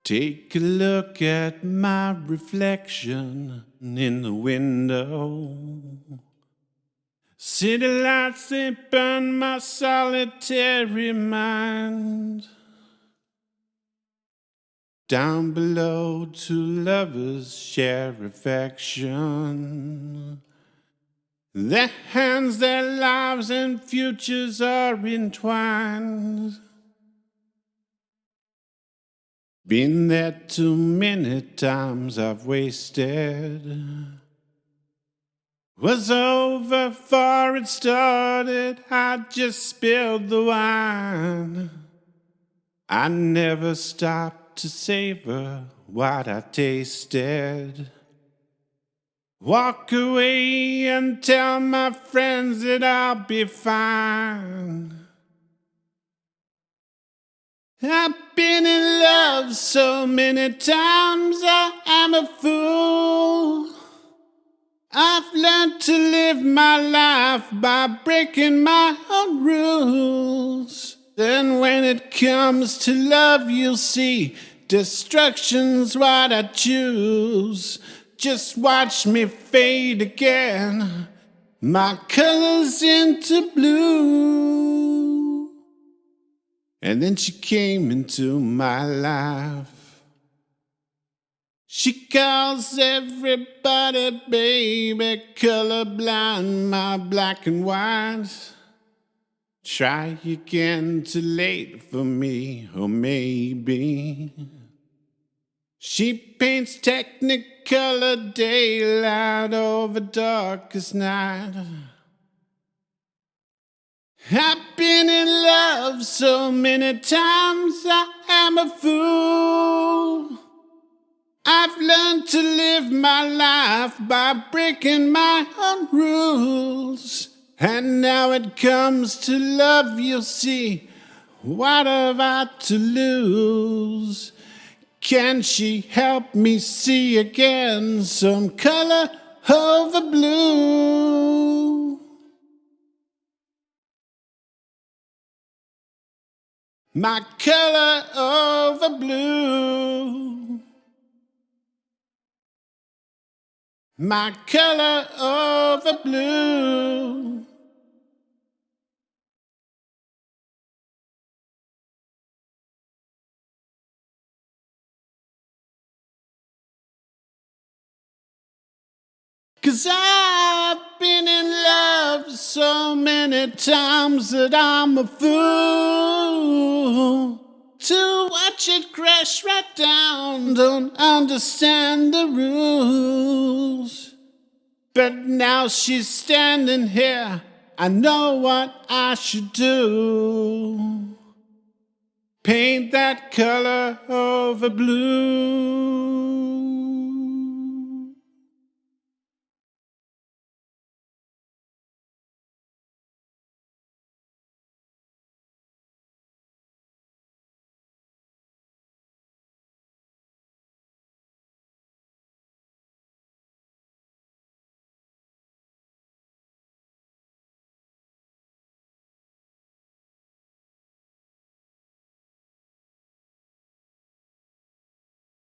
Take a look at my reflection in the window. City lights, they burn my solitary mind. Down below, two lovers share affection. Their hands, their lives, and futures are entwined. Been there too many times I've wasted. Was over before it started, I just spilled the wine. I never stopped to savor what I tasted. Walk away and tell my friends that I'll be fine. I've been in love so many times, I am a fool. I've learned to live my life by breaking my own rules. Then when it comes to love, you'll see destruction's what I choose. Just watch me fade again, my colors into blue. And then she came into my life. She calls everybody baby, colorblind, my black and white. Try again, too late for me, or maybe. She paints technicolor daylight over darkest night. I've been in love so many times, I am a fool. I've learned to live my life by breaking my own rules. And now it comes to love, you'll see, what have I to lose? Can she help me see again some color over blue? My color over blue. My color over blue. Cause I've been in love so many times that I'm a fool to watch it crash right down. Don't understand the rules. But now she's standing here, I know what I should do. Paint that color over blue.